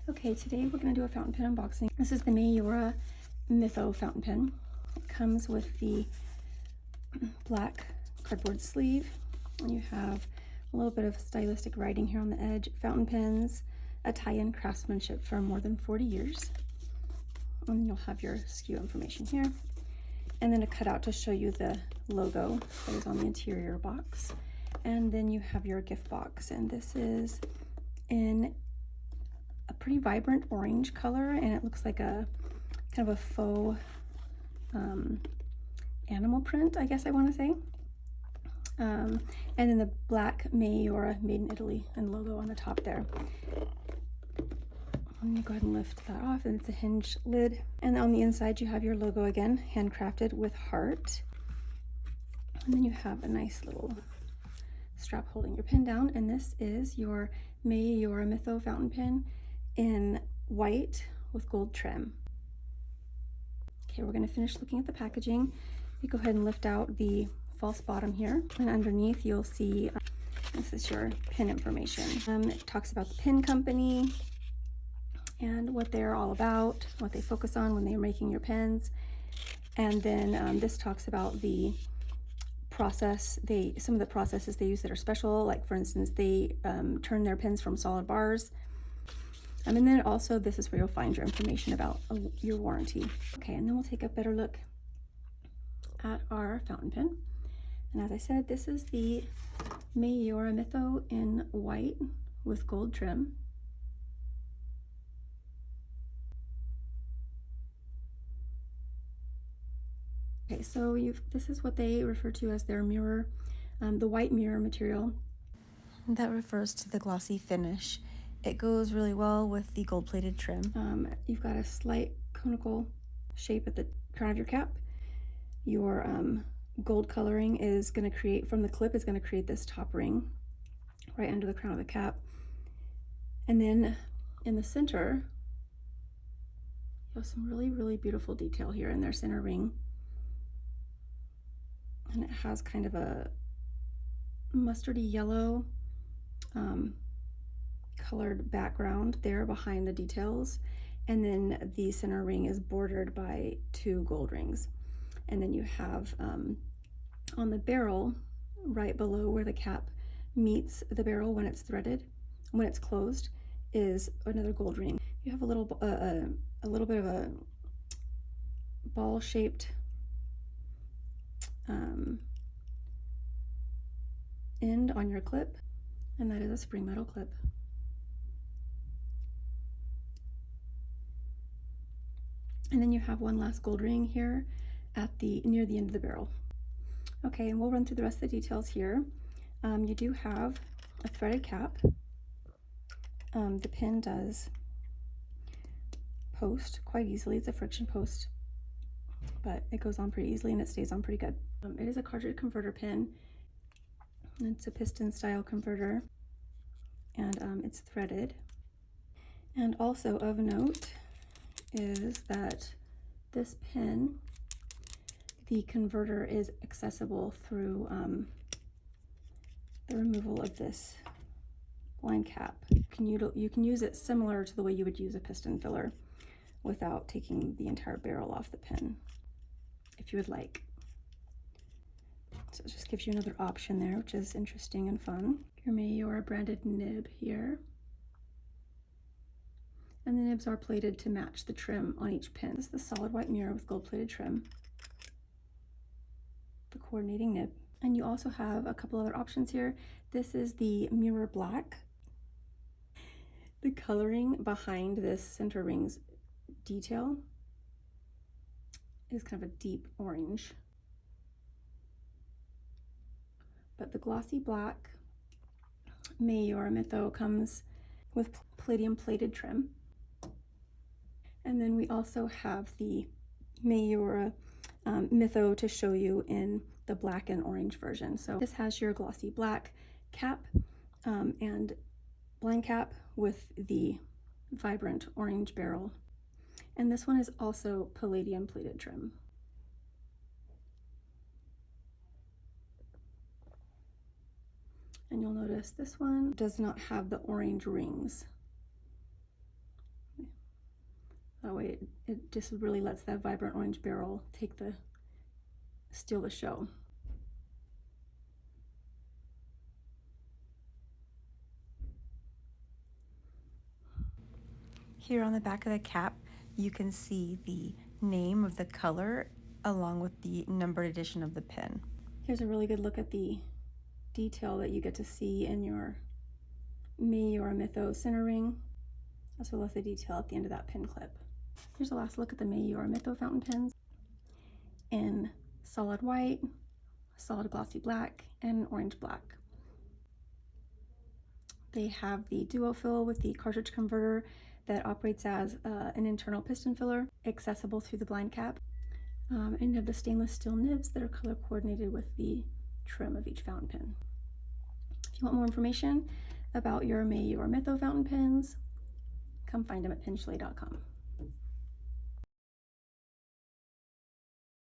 Okay, today we're going to do a fountain pen unboxing. This is the Maiora Mytho fountain pen. It comes with the black cardboard sleeve, and you have a little bit of stylistic writing here on the edge. Fountain pens, a tie-in craftsmanship for more than 40 years. And then you'll have your SKU information here. And then a cutout to show you the logo that is on the interior box. And then you have your gift box, and this is in a pretty vibrant orange color, and it looks like a kind of a faux animal print, I guess I want to say. And then the black Mayora made in Italy and logo on the top there. Let me go ahead and lift that off, and it's a hinge lid. And on the inside you have your logo again, handcrafted with heart. And then you have a nice little strap holding your pen down, and this is your Maiora Mytho fountain pen in white with gold trim. Okay, we're going to finish looking at the packaging. You go ahead and lift out the false bottom here, and underneath you'll see this is your pin information. It talks about the pin company and what they're all about, what they focus on when they're making your pens. And then this talks about the process, some of the processes they use that are special, like for instance they turn their pens from solid bars. And then also this is where you'll find your information about your warranty. Okay, and then we'll take a better look at our fountain pen. And as I said, this is the Maiora Mytho in white with gold trim. Okay, so this is what they refer to as their mirror, the white mirror material. That refers to the glossy finish. It goes really well with the gold-plated trim. You've got a slight conical shape at the crown of your cap. Your gold coloring is going to create, from the clip, is going to create this top ring right under the crown of the cap. And then in the center, you have some really, really beautiful detail here in their center ring. And it has kind of a mustardy yellow colored background there behind the details, and then the center ring is bordered by 2 gold rings. And then you have on the barrel, right below where the cap meets the barrel when it's threaded, when it's closed, is another gold ring. You have a little bit of a ball-shaped end on your clip, and that is a spring metal clip. And then you have one last gold ring here at near the end of the barrel. Okay, and we'll run through the rest of the details here. You do have a threaded cap. The pen does post quite easily. It's a friction post, but it goes on pretty easily and it stays on pretty good. It is a cartridge converter pen. It's a piston style converter, and it's threaded. And also of note is that this pen, the converter is accessible through the removal of this blind cap. You can use it similar to the way you would use a piston filler without taking the entire barrel off the pen, if you would like. So it just gives you another option there, which is interesting and fun. Your Mayora branded nib here. And the nibs are plated to match the trim on each pin. This is the solid white mirror with gold-plated trim. The coordinating nib. And you also have a couple other options here. This is the mirror black. The coloring behind this center ring's detail is kind of a deep orange. But the glossy black Maiora Mytho comes with palladium plated trim. And then we also have the Maiora Mytho to show you in the black and orange version. So this has your glossy black cap and blind cap with the vibrant orange barrel. And this one is also palladium plated trim. And you'll notice this one does not have the orange rings. That way it just really lets that vibrant orange barrel steal the show. Here on the back of the cap, you can see the name of the color along with the numbered edition of the pin. Here's a really good look at the detail that you get to see in your Maiora Mytho center ring, as well as the detail at the end of that pin clip. Here's a last look at the Maiora Mytho fountain pens in solid white, solid glossy black, and orange black. They have the duo fill with the cartridge converter that operates as an internal piston filler, accessible through the blind cap. And you have the stainless steel nibs that are color coordinated with the trim of each fountain pen. If you want more information about your Maiora Mytho fountain pens, come find them at pinchlet.com.